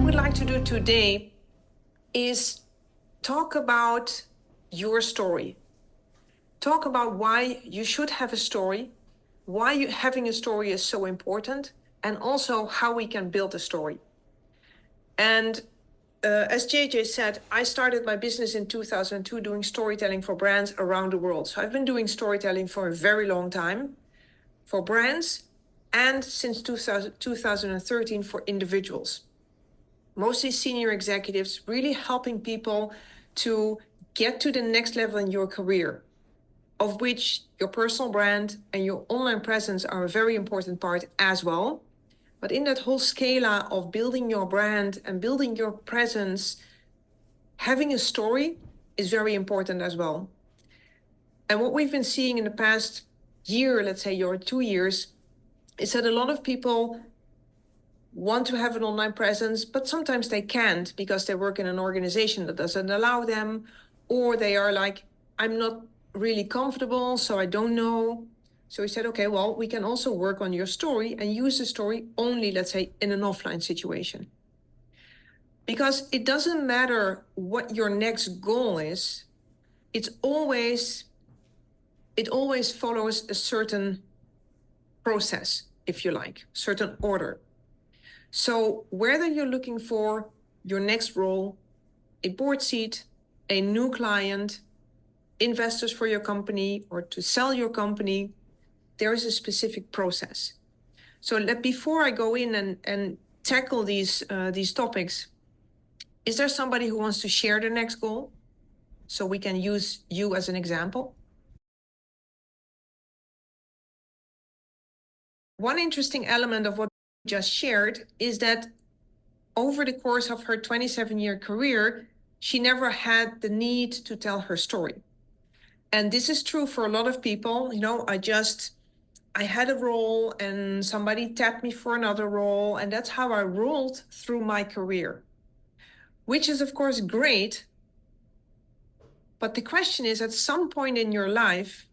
would like to do today is talk about your story. Talk about why you should have a story, why having a story is so important, and also how we can build a story. And as JJ said, I started my business in 2002 doing storytelling for brands around the world. So I've been doing storytelling for a very long time for brands and since 2013 for individuals. Mostly senior executives, really helping people to get to the next level in your career, of which your personal brand and your online presence are a very important part as well. But in that whole scala of building your brand and building your presence, having a story is very important as well. And what we've been seeing in the past year, let's say, or 2 years, is that a lot of people want to have an online presence, but sometimes they can't because they work in an organization that doesn't allow them, or they are like, I'm not really comfortable, so I don't know. So we said, okay, well, we can also work on your story and use the story only, let's say, in an offline situation. Because it doesn't matter what your next goal is, it always follows a certain process, if you like, certain order. So whether you're looking for your next role, a board seat, a new client, investors for your company, or to sell your company, there is a specific process. So before I go in and tackle these topics, is there somebody who wants to share their next goal? So we can use you as an example. One interesting element of what we just shared is that over the course of her 27-year career, she never had the need to tell her story. And this is true for a lot of people. You know, I had a role and somebody tapped me for another role, and that's how I rolled through my career, which is of course great. But the question is, at some point in your life,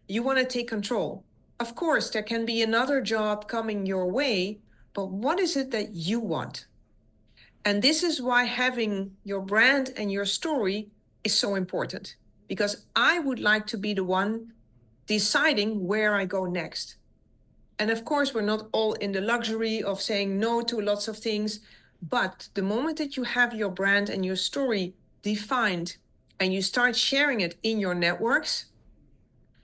you want to take control. Of course, there can be another job coming your way, but what is it that you want? And this is why having your brand and your story is so important, because I would like to be the one deciding where I go next. And of course, we're not all in the luxury of saying no to lots of things, but the moment that you have your brand and your story defined and you start sharing it in your networks,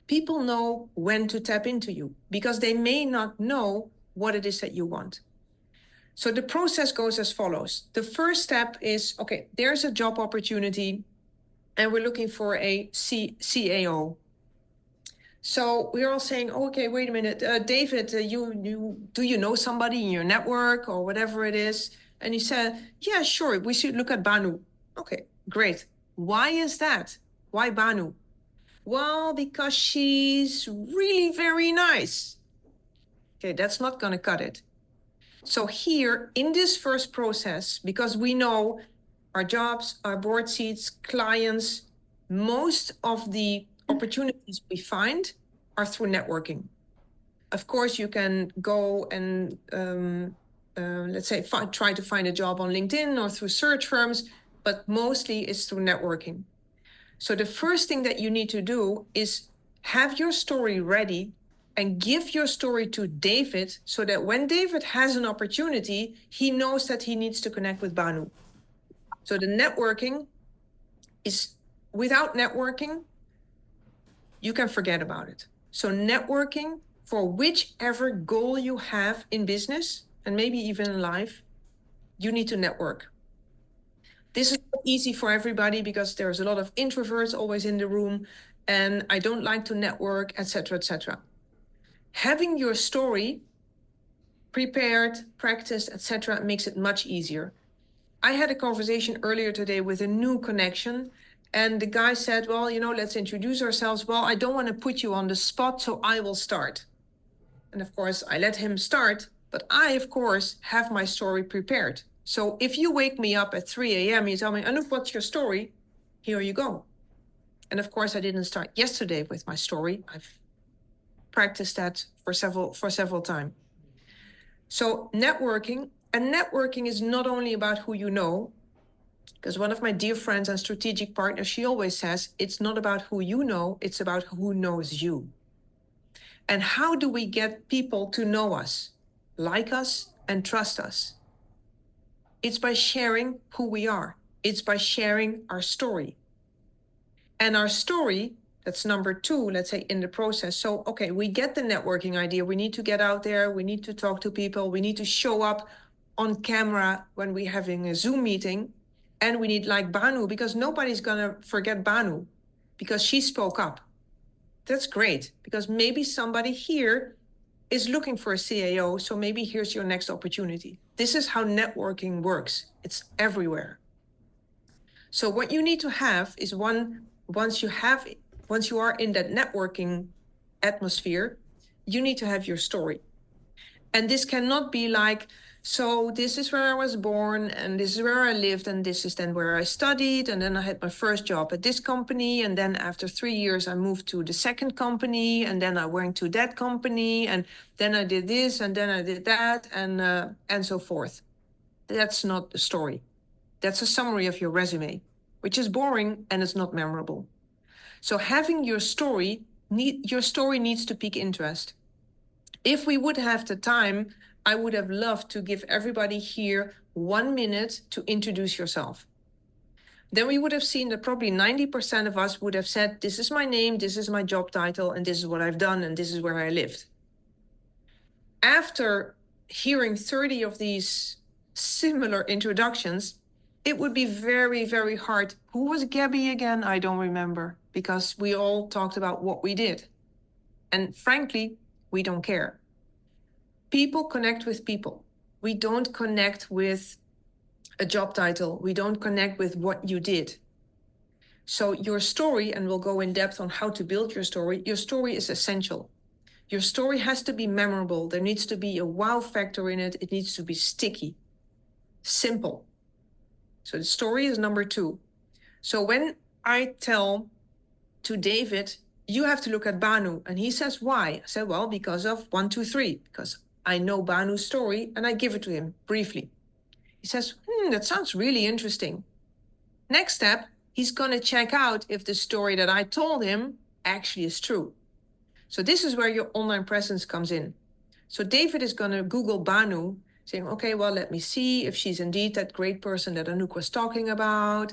people know when to tap into you because they may not know what it is that you want. So the process goes as follows. The first step is, okay, there's a job opportunity and we're looking for a CAO. So we're all saying, okay, wait a minute, David, do you know somebody in your network or whatever it is? And he said, yeah, sure, we should look at Banu. Okay, great. Why is that? Why Banu? Well, because she's really very nice. Okay, that's not going to cut it. So here in this first process, because we know our jobs, our board seats, clients, most of the opportunities we find are through networking. Of course, you can go and let's say try to find a job on LinkedIn or through search firms, but mostly it's through networking. So the first thing that you need to do is have your story ready and give your story to David so that when David has an opportunity, he knows that he needs to connect with Banu. So the networking is, without networking, you can forget about it. So networking for whichever goal you have in business and maybe even in life, you need to network. This is not easy for everybody because there's a lot of introverts always in the room and I don't like to network, etc., etc. Having your story prepared, practiced, etc., makes it much easier. I had a conversation earlier today with a new connection, and the guy said, well, you know, let's introduce ourselves. Well, I don't want to put you on the spot, so I will start. And of course, I let him start, but I, of course, have my story prepared. So if you wake me up at 3 a.m., you tell me, Anouk, what's your story? Here you go. And of course, I didn't start yesterday with my story. I've practiced that for several times. So networking. And networking is not only about who you know, because one of my dear friends and strategic partners, she always says, it's not about who you know, it's about who knows you. And how do we get people to know us, like us, and trust us? It's by sharing who we are. It's by sharing our story. And our story, that's number 2, let's say, in the process. So, okay, we get the networking idea. We need to get out there. We need to talk to people. We need to show up on camera when we're having a Zoom meeting. And we need like Banu, because nobody's going to forget Banu because she spoke up. That's great, because maybe somebody here is looking for a CAO. So maybe here's your next opportunity. This is how networking works. It's everywhere. So what you need to have is once you are in that networking atmosphere, you need to have your story. And this cannot be like, so this is where I was born, and this is where I lived, and this is then where I studied, and then I had my first job at this company, and then after 3 years I moved to the second company, and then I went to that company, and then I did this, and then I did that, and so forth. That's not the story. That's a summary of your resume, which is boring and it's not memorable. So having your story needs to pique interest. If we would have the time, I would have loved to give everybody here 1 minute to introduce yourself. Then we would have seen that probably 90% of us would have said, this is my name, this is my job title, and this is what I've done, and this is where I lived. After hearing 30 of these similar introductions, it would be very, very hard. Who was Gabby again? I don't remember, because we all talked about what we did. And frankly, we don't care. People connect with people. We don't connect with a job title. We don't connect with what you did. So your story, and we'll go in depth on how to build your story is essential. Your story has to be memorable. There needs to be a wow factor in it. It needs to be sticky, simple. So the story is number 2. So when I tell to David, you have to look at Banu, and he says, why? I said, well, because of 1, 2, 3, because I know Banu's story, and I give it to him briefly. He says, that sounds really interesting. Next step, he's going to check out if the story that I told him actually is true. So this is where your online presence comes in. So David is going to Google Banu, saying, okay, well, let me see if she's indeed that great person that Anouk was talking about.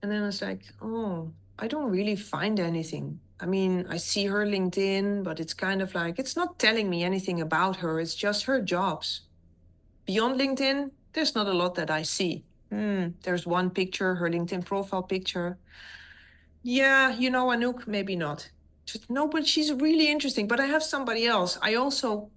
And then it's like, oh, I don't really find anything. I mean, I see her LinkedIn, but it's kind of like, it's not telling me anything about her. It's just her jobs. Beyond LinkedIn, there's not a lot that I see. There's one picture, her LinkedIn profile picture. Yeah, Anouk, maybe not. No, but she's really interesting. But I have somebody else. I also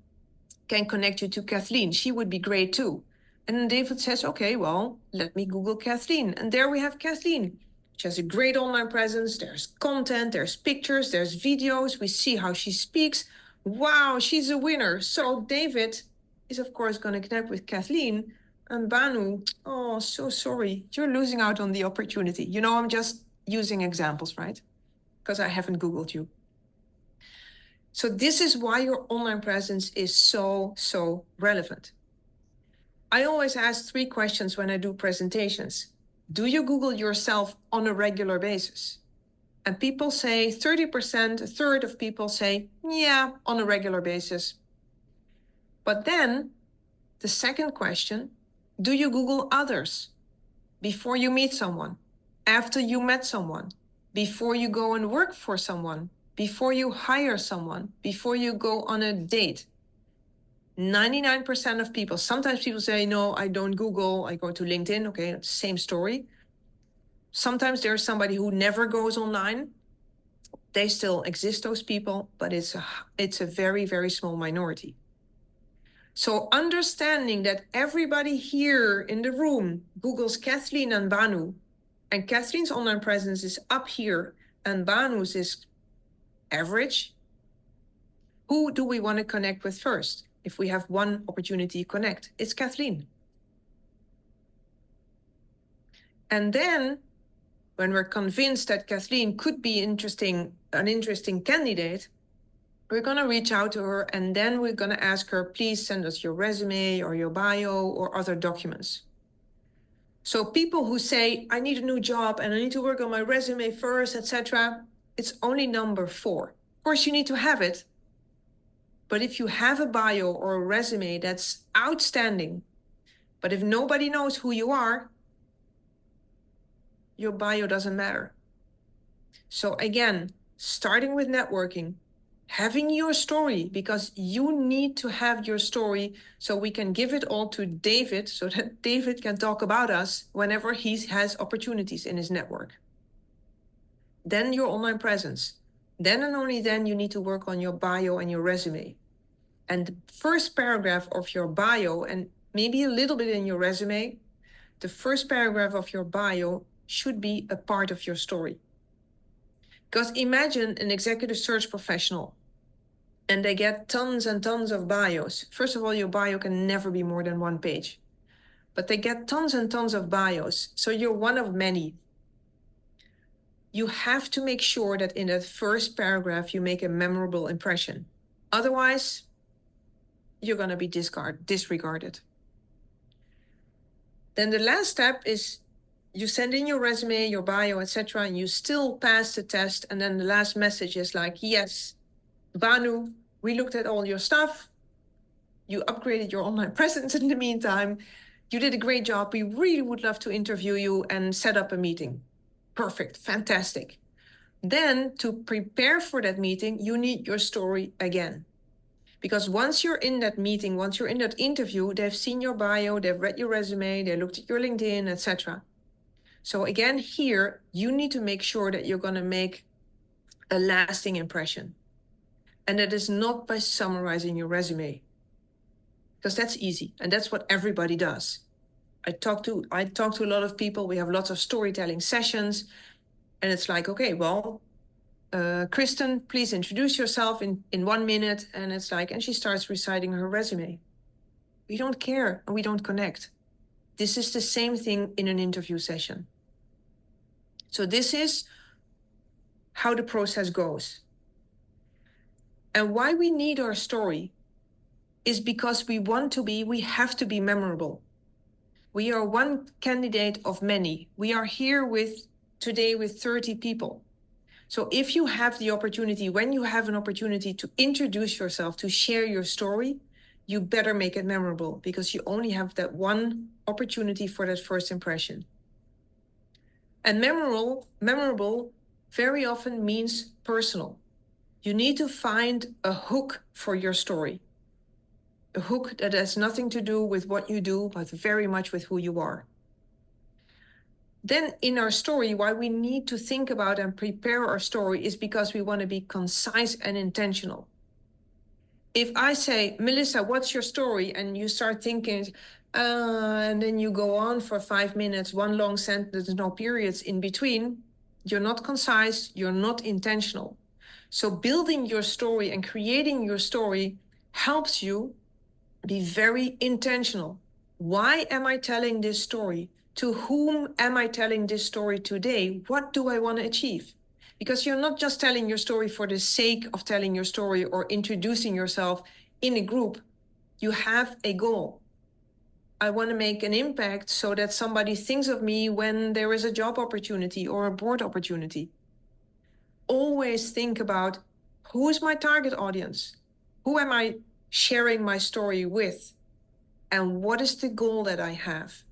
can connect you to Kathleen. She would be great too. And then David says, okay, well, let me Google Kathleen. And there we have Kathleen. She has a great online presence. There's content, there's pictures, there's videos. We see how she speaks. Wow, she's a winner. So David is, of course, going to connect with Kathleen. And Banu, oh, so sorry. You're losing out on the opportunity. I'm just using examples, right? Because I haven't Googled you. So this is why your online presence is so, so relevant. I always ask 3 questions when I do presentations. Do you Google yourself on a regular basis? And people say 30%, a third of people say, yeah, on a regular basis. But then the second question, do you Google others before you meet someone, after you met someone, before you go and work for someone, before you hire someone, before you go on a date? 99% of people, sometimes people say, no, I don't Google, I go to LinkedIn. Okay, same story. Sometimes there's somebody who never goes online. They still exist, those people, but it's a very, very small minority. So understanding that everybody here in the room Googles Kathleen and Banu, and Kathleen's online presence is up here and Banu's is average, who do we want to connect with first? If we have one opportunity to connect, it's Kathleen. And then when we're convinced that Kathleen could be an interesting candidate, We're going to reach out to her, and then we're going to ask her, please send us your resume or your bio or other documents. So people who say, I need a new job and I need to work on my resume first, etc., it's only number 4. Of course, you need to have it. But if you have a bio or a resume that's outstanding, but if nobody knows who you are, your bio doesn't matter. So again, starting with networking, having your story, because you need to have your story so we can give it all to David so that David can talk about us whenever he has opportunities in his network. Then your online presence. Then and only then you need to work on your bio and your resume. And the first paragraph of your bio, and maybe a little bit in your resume, the first paragraph of your bio should be a part of your story. Because imagine an executive search professional and they get tons and tons of bios. First of all, your bio can never be more than 1 page. But they get tons and tons of bios. So you're one of many. You have to make sure that in that first paragraph, you make a memorable impression. Otherwise, you're going to be disregarded. Then the last step is you send in your resume, your bio, etc., and you still pass the test. And then the last message is like, yes, Banu, we looked at all your stuff. You upgraded your online presence in the meantime. You did a great job. We really would love to interview you and set up a meeting. Perfect, fantastic. Then to prepare for that meeting, you need your story again. Because once you're in that meeting, once you're in that interview, they've seen your bio, they've read your resume, they looked at your LinkedIn, etc. So again, here, you need to make sure that you're going to make a lasting impression. And that is not by summarizing your resume, because that's easy. And that's what everybody does. I talk to a lot of people. We have lots of storytelling sessions. And it's like, okay, well, Kristen, please introduce yourself in 1 minute. And it's like, and she starts reciting her resume. We don't care and we don't connect. This is the same thing in an interview session. So this is how the process goes. And why we need our story is because we have to be memorable. We are one candidate of many. We are here today with 30 people. So if you have the opportunity, when you have an opportunity to introduce yourself, to share your story, you better make it memorable, because you only have that one opportunity for that first impression. And memorable very often means personal. You need to find a hook for your story. A hook that has nothing to do with what you do, but very much with who you are. Then in our story, why we need to think about and prepare our story is because we want to be concise and intentional. If I say, Melissa, what's your story? And you start thinking, and then you go on for 5 minutes, one long sentence, no periods in between, you're not concise, you're not intentional. So building your story and creating your story helps you be very intentional. Why am I telling this story? To whom am I telling this story today? What do I want to achieve? Because you're not just telling your story for the sake of telling your story or introducing yourself in a group. You have a goal. I want to make an impact so that somebody thinks of me when there is a job opportunity or a board opportunity. Always think about, who is my target audience? Who am I sharing my story with? And what is the goal that I have?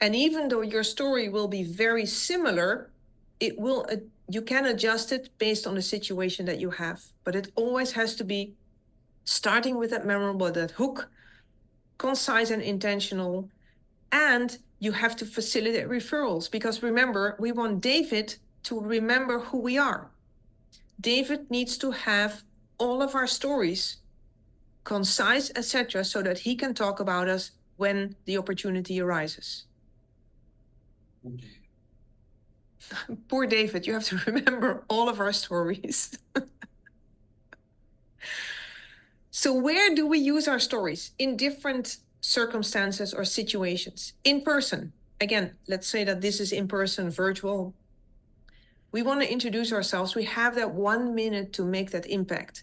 And even though your story will be very similar, you can adjust it based on the situation that you have. But it always has to be starting with that memorable, that hook, concise and intentional. And you have to facilitate referrals, because remember, we want David to remember who we are. David needs to have all of our stories concise, etc., so that he can talk about us when the opportunity arises. Poor David, you have to remember all of our stories. So where do we use our stories? In different circumstances or situations. In person. Again, let's say that this is in person, virtual. We want to introduce ourselves. We have that 1 minute to make that impact.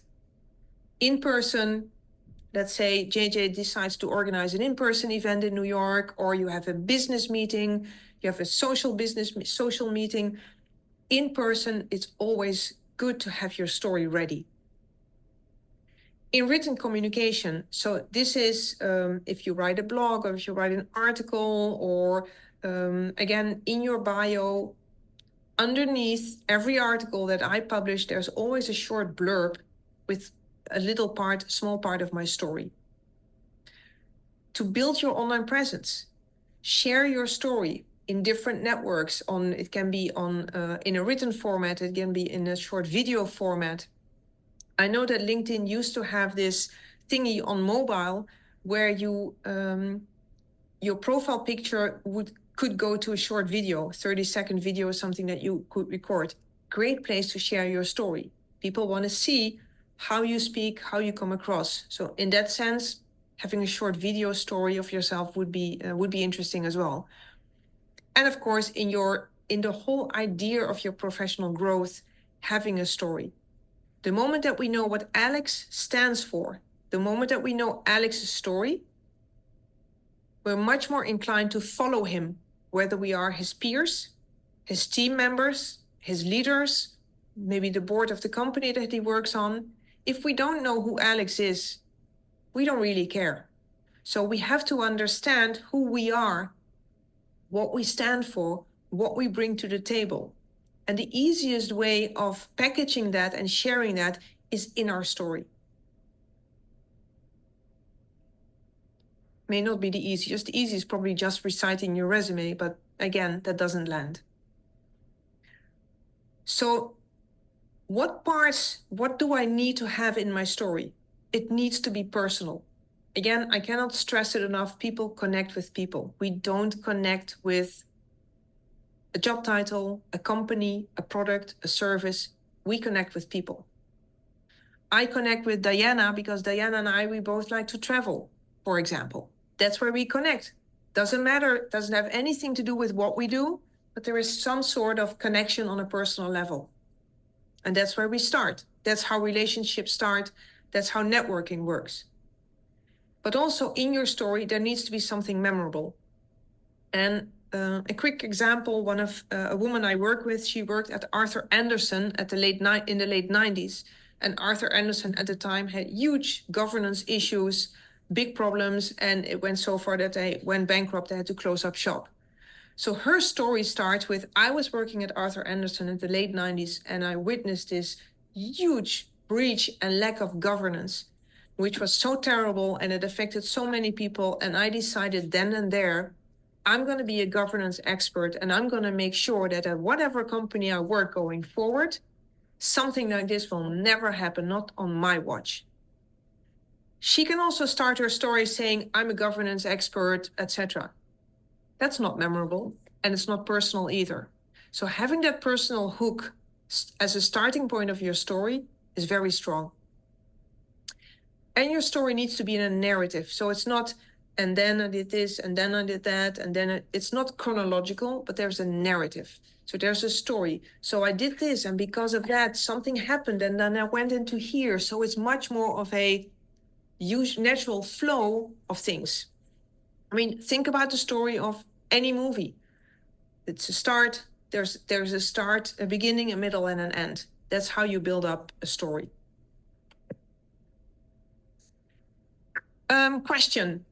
In person, let's say JJ decides to organize an in-person event in New York, or you have a business meeting, you have a social meeting. In person, it's always good to have your story ready. In written communication, so this is if you write a blog or if you write an article, or again, in your bio, underneath every article that I publish, there's always a short blurb with a small part of my story. To build your online presence, share your story in different networks. It can be in a written format, it can be in a short video format. I know that LinkedIn used to have this thingy on mobile where your profile picture could go to a short video, 30-second video, something that you could record. Great place to share your story. People want to see how you speak, how you come across. So in that sense, having a short video story of yourself would be interesting as well. And of course, in the whole idea of your professional growth, having a story. The moment that we know what Alex stands for, the moment that we know Alex's story, we're much more inclined to follow him, whether we are his peers, his team members, his leaders, maybe the board of the company that he works on. If we don't know who Alex is, we don't really care. So we have to understand who we are, what we stand for, what we bring to the table. And the easiest way of packaging that and sharing that is in our story. May not be the easiest. The easiest is probably just reciting your resume, but again, that doesn't land. So what do I need to have in my story? It needs to be personal. Again, I cannot stress it enough. People connect with people. We don't connect with a job title, a company, a product, a service. We connect with people. I connect with Diana because Diana and I, we both like to travel, for example. That's where we connect. Doesn't matter, doesn't have anything to do with what we do, but there is some sort of connection on a personal level. And that's where we start. That's how relationships start. That's how networking works. But also in your story, there needs to be something memorable. And a quick example, a woman I work with, she worked at Arthur Andersen in the late 90s. And Arthur Andersen at the time had huge governance issues, big problems, and it went so far that they went bankrupt. They had to close up shop. So her story starts with, I was working at Arthur Andersen in the late 90s, and I witnessed this huge breach and lack of governance, which was so terrible, and it affected so many people. And I decided then and there, I'm going to be a governance expert, and I'm going to make sure that at whatever company I work going forward, something like this will never happen, not on my watch. She can also start her story saying, I'm a governance expert, etc. That's not memorable, and it's not personal either. So having that personal hook as a starting point of your story is very strong. And your story needs to be in a narrative. So it's not, and then I did this, and then I did that, and then it's not chronological, but there's a narrative. So there's a story. So I did this, and because of that, something happened, and then I went into here. So it's much more of a natural flow of things. I mean, think about the story of any movie. It's a start, there's a start, a beginning, a middle, and an end. That's how you build up a story. Question.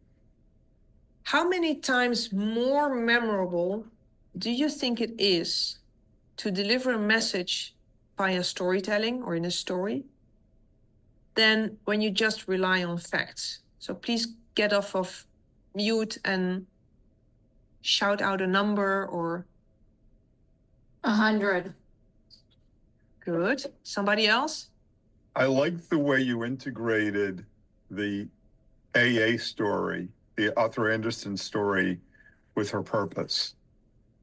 How many times more memorable do you think it is to deliver a message via storytelling or in a story than when you just rely on facts? So please get off of mute and shout out a number or... 100. Good. Somebody else? I like the way you integrated the AA story, the Arthur Andersen story, with her purpose,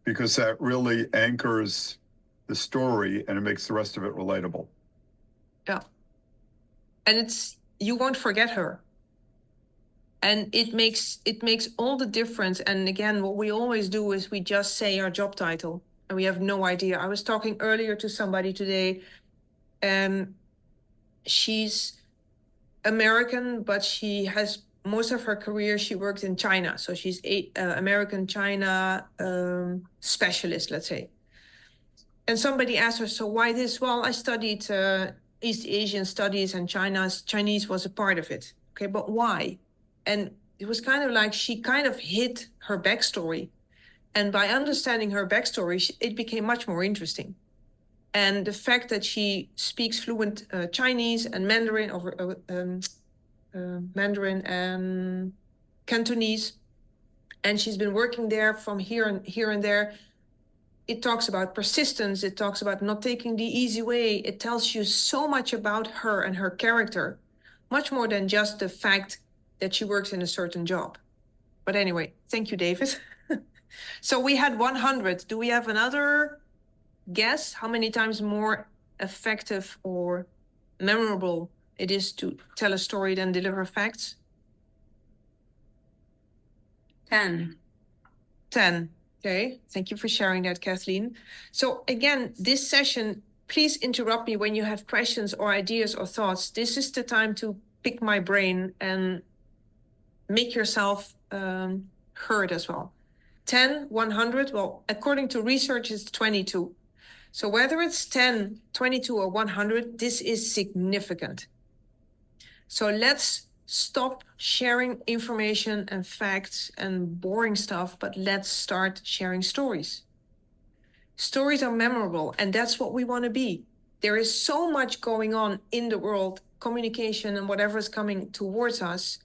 because that really anchors the story and it makes the rest of it relatable. Yeah. And you won't forget her. And it makes all the difference. And again, what we always do is we just say our job title. and we have no idea. I was talking earlier to somebody today, and she's American, but she has most of her career, she worked in China. So she's American China specialist, let's say. And somebody asked her, so why this? Well, I studied East Asian studies, and Chinese was a part of it. Okay, but why? And it was kind of like she kind of hid her backstory. And by understanding her backstory, it became much more interesting. And the fact that she speaks fluent Chinese and Mandarin, Mandarin and Cantonese, and she's been working there from here and there. It talks about persistence. It talks about not taking the easy way. It tells you so much about her and her character, much more than just the fact that she works in a certain job. But anyway, thank you, David. So we had 100. Do we have another guess how many times more effective or memorable it is to tell a story than deliver facts? 10. 10. Okay, thank you for sharing that, Kathleen. So again, this session, please interrupt me when you have questions or ideas or thoughts. This is the time to pick my brain and make yourself heard as well. 10, 100, well, according to research, it's 22. So whether it's 10, 22, or 100, this is significant. So let's stop sharing information and facts and boring stuff, but let's start sharing stories. Stories are memorable, and that's what we want to be. There is so much going on in the world, communication and whatever is coming towards us.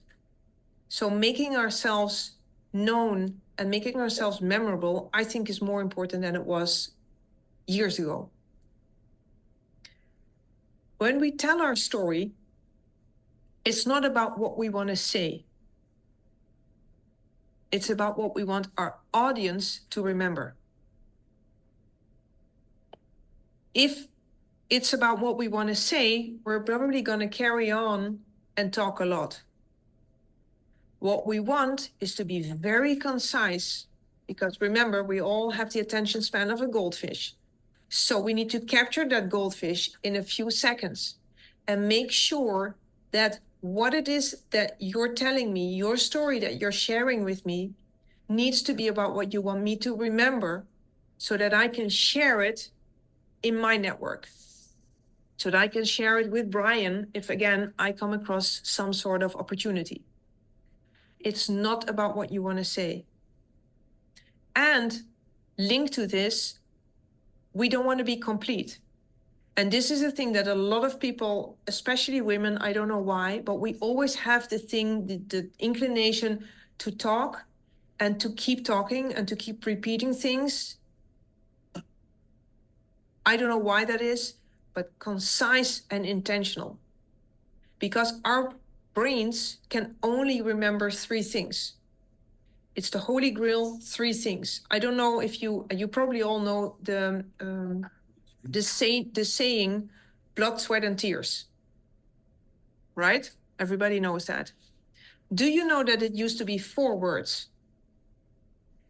So making ourselves known and making ourselves memorable, I think, is more important than it was years ago. When we tell our story, it's not about what we want to say. It's about what we want our audience to remember. If it's about what we want to say, we're probably going to carry on and talk a lot. What we want is to be very concise, because remember, we all have the attention span of a goldfish. So we need to capture that goldfish in a few seconds and make sure that what it is that you're telling me, your story that you're sharing with me, needs to be about what you want me to remember, so that I can share it in my network, so that I can share it with Brian if, again, I come across some sort of opportunity. It's not about what you want to say. And linked to this, we don't want to be complete. And this is a thing that a lot of people, especially women, I don't know why, but we always have the inclination to talk and to keep talking and to keep repeating things. I don't know why that is, but concise and intentional. Because our brains can only remember 3 things. It's the Holy Grail, 3 things. I don't know if you probably all know the saying, blood, sweat, and tears, right? Everybody knows that. Do you know that it used to be 4 words?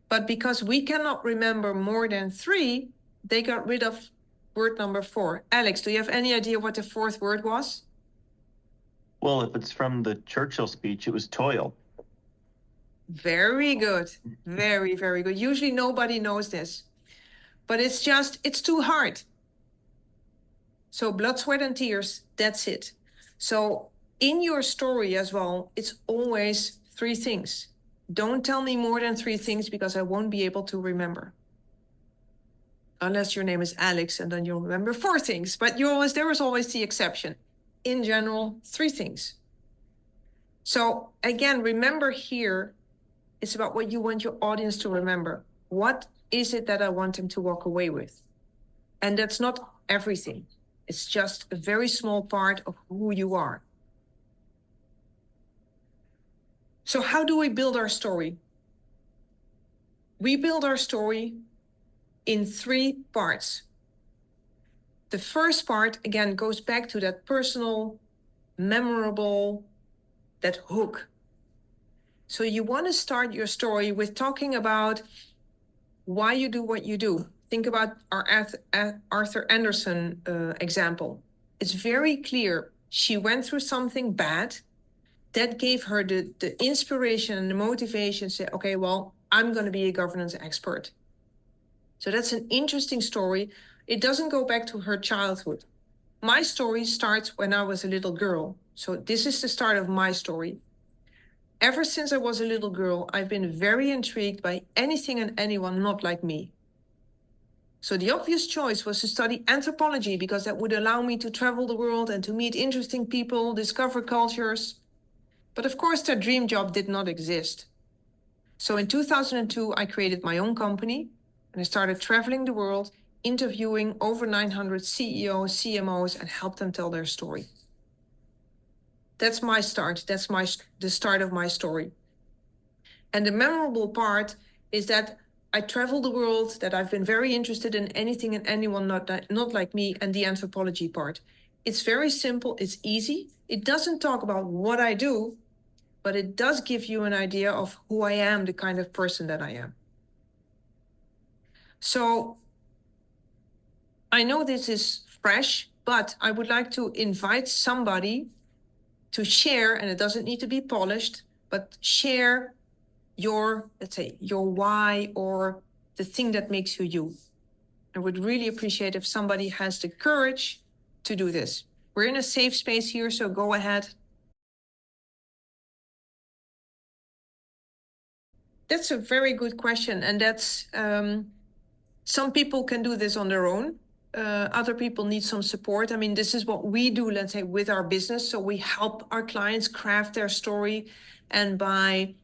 But because we cannot remember more than 3, they got rid of word number 4. Alex, do you have any idea what the 4th word was? Well, if it's from the Churchill speech, it was toil. Very good. Very, very good. Usually nobody knows this, but it's too hard. So blood, sweat, and tears, that's it. So in your story as well, it's always 3 things. Don't tell me more than 3 things, because I won't be able to remember. Unless your name is Alex, and then you'll remember 4 things, but there is always the exception. In general, 3 things. So again, remember here, it's about what you want your audience to remember. What is it that I want them to walk away with? And that's not everything. It's just a very small part of who you are. So how do we build our story? We build our story in 3 parts. The first part, again, goes back to that personal, memorable, that hook. So you want to start your story with talking about why you do what you do. Think about our Arthur Anderson example. It's very clear she went through something bad that gave her the inspiration and the motivation to say, okay, well, I'm going to be a governance expert. So that's an interesting story. It doesn't go back to her childhood. My story starts when I was a little girl. So this is the start of my story. Ever since I was a little girl, I've been very intrigued by anything and anyone not like me. So the obvious choice was to study anthropology because that would allow me to travel the world and to meet interesting people, discover cultures. But of course, that dream job did not exist. So in 2002, I created my own company and I started traveling the world, interviewing over 900 CEOs, CMOs, and helped them tell their story. That's my start. That's the start of my story. And the memorable part is that I travel the world, that I've been very interested in anything and anyone not like me, and the anthropology part. It's very simple. It's easy. It doesn't talk about what I do, but it does give you an idea of who I am, the kind of person that I am. So I know this is fresh, but I would like to invite somebody to share, and it doesn't need to be polished, but share your, let's say, your why or the thing that makes you you. I would really appreciate if somebody has the courage to do this. We're in a safe space here, so go ahead. That's a very good question, and that's some people can do this on their own. Other people need some support. I mean, this is what we do, let's say, with our business. So we help our clients craft their story, and by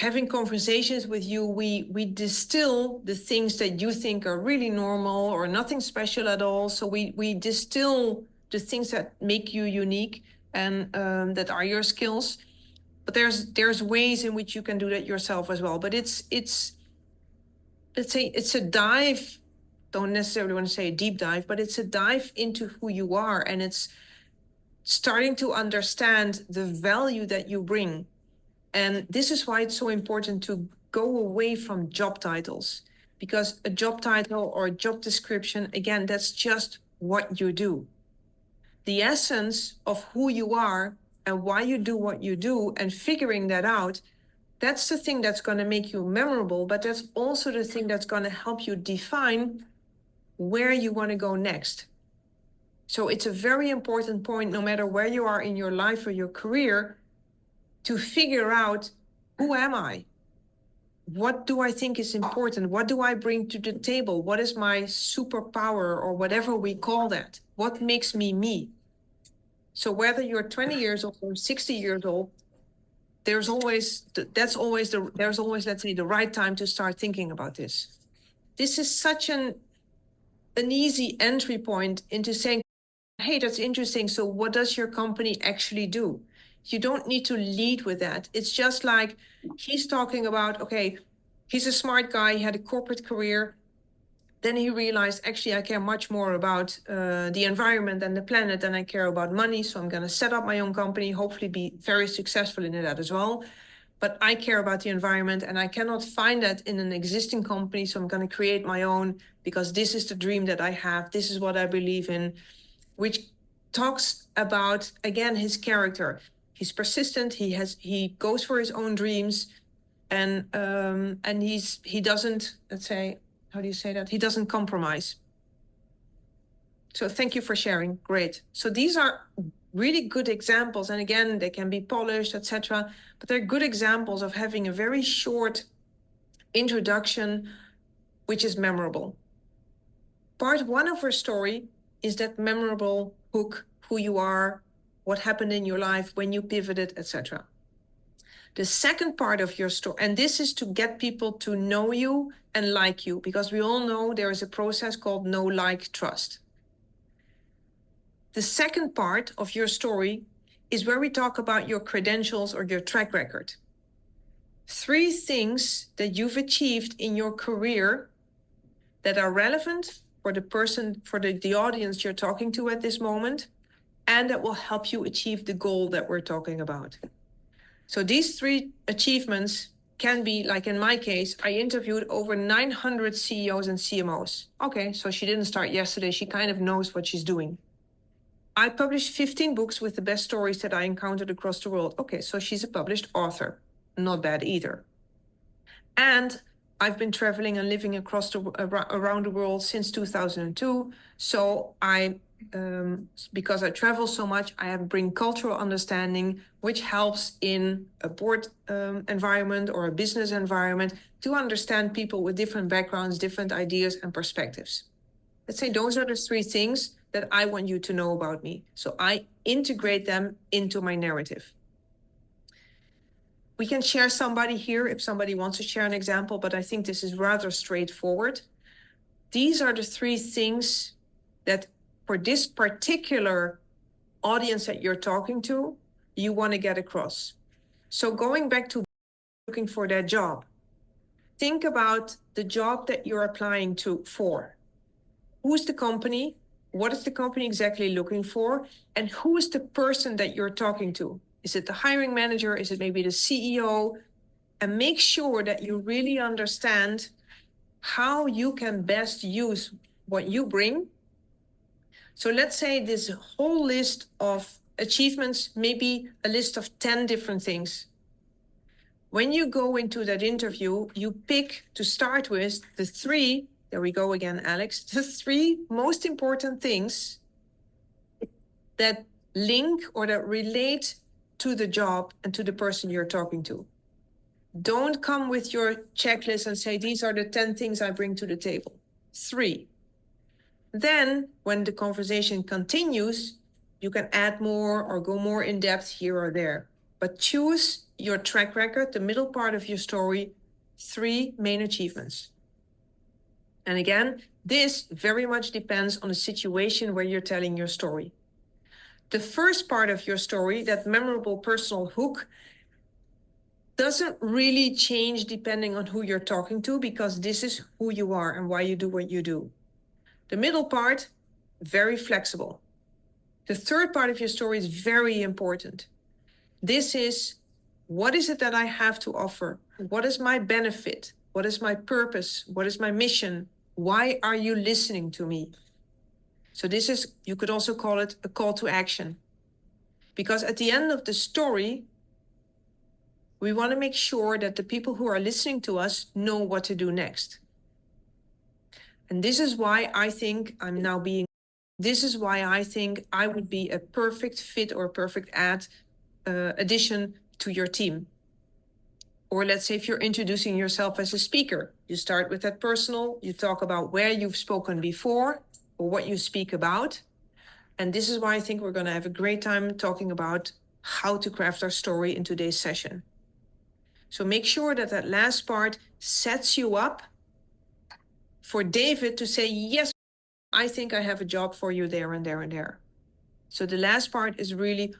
having conversations with you, we distill the things that you think are really normal or nothing special at all. So we distill the things that make you unique and that are your skills. But there's ways in which you can do that yourself as well. But it's let's say it's a dive. Don't necessarily want to say a deep dive, but it's a dive into who you are, and it's starting to understand the value that you bring. And this is why it's so important to go away from job titles, because a job title or a job description, again, that's just what you do. The essence of who you are and why you do what you do and figuring that out, that's the thing that's going to make you memorable, but that's also the thing that's going to help you define where you want to go next. So it's a very important point, no matter where you are in your life or your career, to figure out, who am I? What do I think is important? What do I bring to the table? What is my superpower, or whatever we call that? What makes me me? So whether you're 20 years old or 60 years old, there's always, let's say, the right time to start thinking about this. This is such an easy entry point into saying, hey, that's interesting. So what does your company actually do? You don't need to lead with that. It's just like he's talking about, okay, he's a smart guy, he had a corporate career. Then he realized, actually, I care much more about the environment and the planet than I care about money. So I'm going to set up my own company, hopefully be very successful in that as well. But I care about the environment, and I cannot find that in an existing company. So I'm going to create my own, because this is the dream that I have. This is what I believe in, which talks about, again, his character. He's persistent. He goes for his own dreams, and he doesn't, let's say, how do you say that? He doesn't compromise. So thank you for sharing. Great. So these are really good examples, and again, they can be polished, etc. But they're good examples of having a very short introduction, which is memorable. Part one of our story is that memorable hook, who you are, what happened in your life, when you pivoted, etc. The second part of your story, and this is to get people to know you and like you, because we all know there is a process called know, like, trust. The second part of your story is where we talk about your credentials or your track record. 3 things that you've achieved in your career that are relevant for the person, for the audience you're talking to at this moment, and that will help you achieve the goal that we're talking about. So these 3 achievements can be, like in my case, I interviewed over 900 CEOs and CMOs. Okay, so she didn't start yesterday. She kind of knows what she's doing. I published 15 books with the best stories that I encountered across the world. Okay, so she's a published author. Not bad either. And I've been traveling and living around the world since 2002. So because I travel so much, I bring cultural understanding, which helps in a board environment or a business environment to understand people with different backgrounds, different ideas and perspectives. Let's say those are the three things that I want you to know about me. So I integrate them into my narrative. We can share somebody here if somebody wants to share an example, but I think this is rather straightforward. These are the three things that for this particular audience that you're talking to, you want to get across. So going back to looking for that job, think about the job that you're applying for. Who's the company? What is the company exactly looking for? And who is the person that you're talking to? Is it the hiring manager? Is it maybe the CEO? And make sure that you really understand how you can best use what you bring. So let's say this whole list of achievements, maybe a list of 10 different things. When you go into that interview, you pick to start with the three, there we go again, Alex, the three most important things that link or that relate to the job and to the person you're talking to. Don't come with your checklist and say, these are the 10 things I bring to the table. 3. Then when the conversation continues, you can add more or go more in depth here or there. But choose your track record, the middle part of your story, 3 main achievements. And again, this very much depends on the situation where you're telling your story. The first part of your story, that memorable personal hook, doesn't really change depending on who you're talking to, because this is who you are and why you do what you do. The middle part, very flexible. The third part of your story is very important. This is, what is it that I have to offer? What is my benefit? What is my purpose? What is my mission? Why are you listening to me? So this is, you could also call it a call to action. Because at the end of the story, we want to make sure that the people who are listening to us know what to do next. And this is why I think I would be a perfect fit or a perfect addition to your team. Or let's say if you're introducing yourself as a speaker, you start with that personal, you talk about where you've spoken before or what you speak about. And this is why I think we're going to have a great time talking about how to craft our story in today's session. So make sure that that last part sets you up for David to say, yes, I think I have a job for you there and there and there. So the last part is really,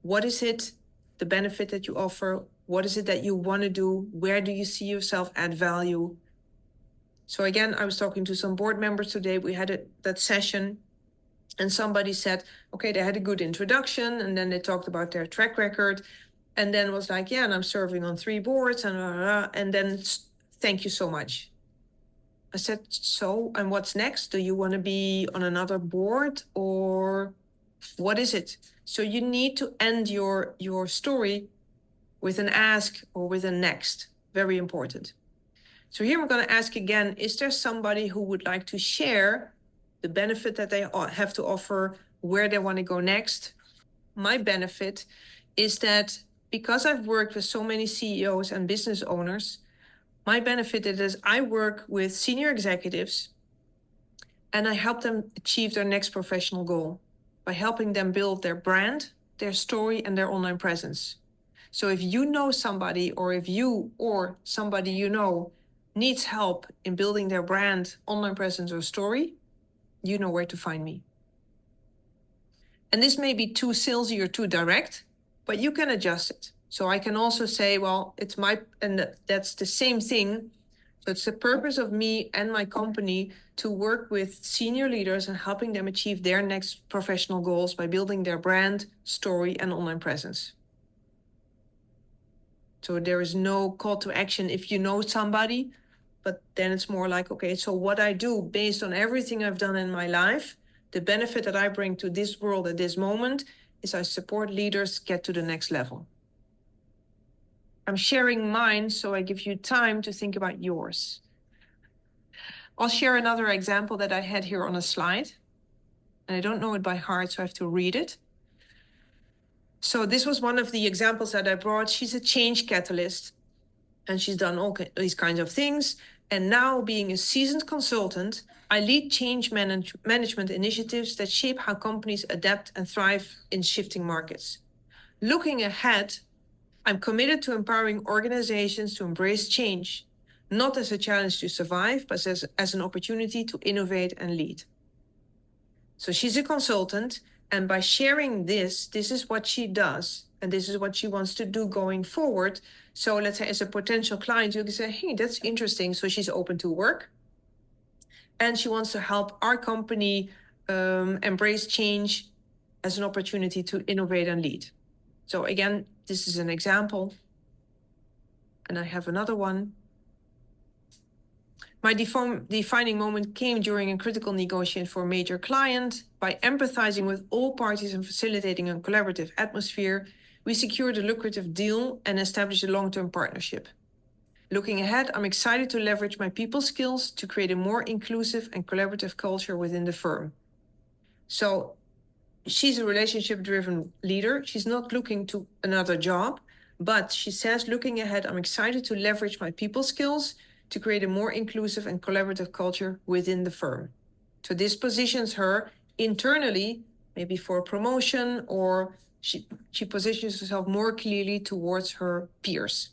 what is it, the benefit that you offer? What is it that you want to do? Where do you see yourself add value? So again, I was talking to some board members today. We had that session and somebody said, okay, they had a good introduction and then they talked about their track record and then was like, yeah, and I'm serving on 3 boards and then thank you so much. I said, so, and what's next? Do you want to be on another board or what is it? So you need to end your story with an ask or with a next. Very important. So here we're going to ask again, is there somebody who would like to share the benefit that they have to offer, where they want to go next? My benefit is that because I've worked with so many CEOs and business owners, my benefit is I work with senior executives and I help them achieve their next professional goal by helping them build their brand, their story, and their online presence. So if you know somebody, or if you or somebody you know needs help in building their brand, online presence, or story, you know where to find me. And this may be too salesy or too direct, but you can adjust it. So I can also say, well, it's and that's the same thing. So it's the purpose of me and my company to work with senior leaders and helping them achieve their next professional goals by building their brand, story, and online presence. So there is no call to action if you know somebody, but then it's more like, okay, so what I do based on everything I've done in my life, the benefit that I bring to this world at this moment is I support leaders get to the next level. I'm sharing mine, so I give you time to think about yours. I'll share another example that I had here on a slide. And I don't know it by heart, so I have to read it. So this was one of the examples that I brought. She's a change catalyst, and she's done all these kinds of things. And now, being a seasoned consultant, I lead change management initiatives that shape how companies adapt and thrive in shifting markets. Looking ahead, I'm committed to empowering organizations to embrace change, not as a challenge to survive, but as an opportunity to innovate and lead. So she's a consultant, and by sharing this is what she does, and this is what she wants to do going forward. So let's say as a potential client, you can say, hey, that's interesting. So she's open to work, and she wants to help our company embrace change as an opportunity to innovate and lead. So again, this is an example. And I have another one. My defining moment came during a critical negotiation for a major client. By empathizing with all parties and facilitating a collaborative atmosphere, we secured a lucrative deal and established a long-term partnership. Looking ahead, I'm excited to leverage my people skills to create a more inclusive and collaborative culture within the firm. So she's a relationship-driven leader. She's not looking to another job, but she says, looking ahead, I'm excited to leverage my people skills to create a more inclusive and collaborative culture within the firm. So this positions her internally, maybe for a promotion, or she positions herself more clearly towards her peers.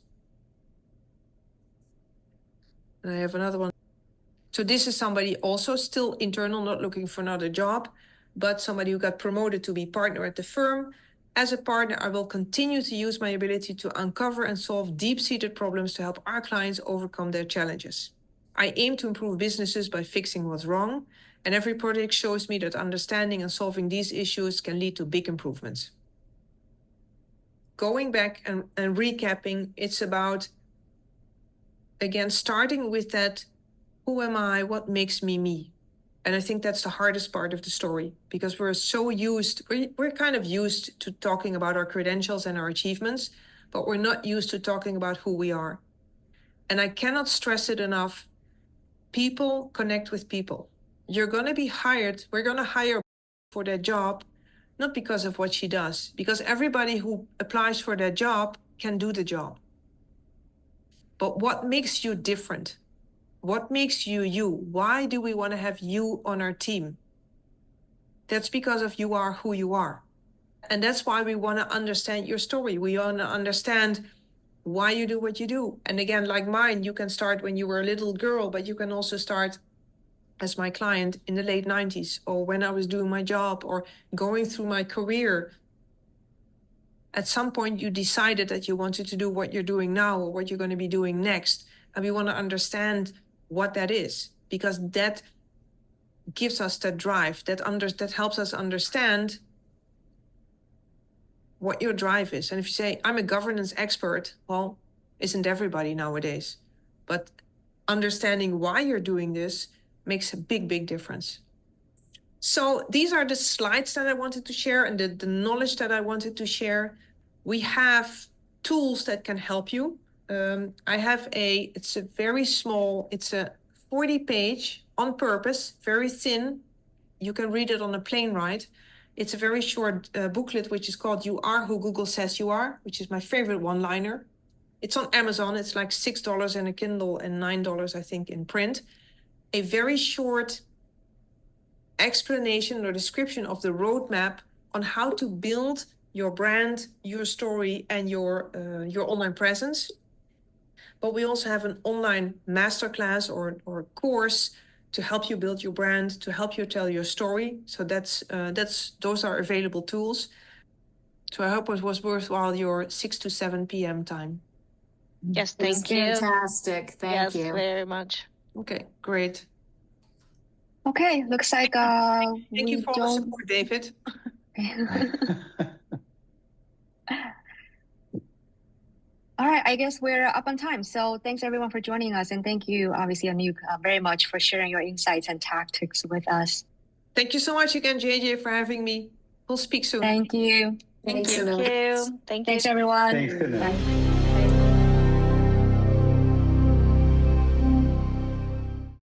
And I have another one. So this is somebody also still internal, not looking for another job, but somebody who got promoted to be partner at the firm. As a partner, I will continue to use my ability to uncover and solve deep-seated problems to help our clients overcome their challenges. I aim to improve businesses by fixing what's wrong, and every project shows me that understanding and solving these issues can lead to big improvements. Going back and recapping, it's about, again, starting with that, who am I, what makes me me? And I think that's the hardest part of the story, because we're kind of used to talking about our credentials and our achievements, but we're not used to talking about who we are. And I cannot stress it enough. People connect with people. You're going to be hired. We're going to hire for that job, not because of what she does, because everybody who applies for that job can do the job. But what makes you different? What makes you you? Why do we want to have you on our team? That's because of you are who you are. And that's why we want to understand your story. We want to understand why you do what you do. And again, like mine, you can start when you were a little girl, but you can also start as my client in the late 90s, or when I was doing my job, or going through my career. At some point, you decided that you wanted to do what you're doing now, or what you're going to be doing next. And we want to understand what that is, because that gives us that drive, that helps us understand what your drive is. And if you say, I'm a governance expert, well, isn't everybody nowadays? But understanding why you're doing this makes a big, big difference. So these are the slides that I wanted to share, and the knowledge that I wanted to share. We have tools that can help you. I have it's a very small, it's a 40-page on purpose, very thin. You can read it on a plane ride. It's a very short booklet, which is called You Are Who Google Says You Are, which is my favorite one-liner. It's on Amazon. It's like $6 in a Kindle and $9, I think, in print. A very short explanation or description of the roadmap on how to build your brand, your story, and your online presence. But we also have an online masterclass or course to help you build your brand, to help you tell your story. So those are available tools. So I hope it was worthwhile your 6 to 7 p.m. time. Yes, thank you. Fantastic. Thank you. Yes, very much. Okay, great. Okay, looks like Thank we you for all the don't. support, David. All right, I guess we're up on time. So thanks everyone for joining us. And thank you, obviously, Anouk, very much for sharing your insights and tactics with us. Thank you so much again, JJ, for having me. We'll speak soon. Thank you. Thank you. Thank you. Thanks, everyone. Thanks, Anouk. Bye.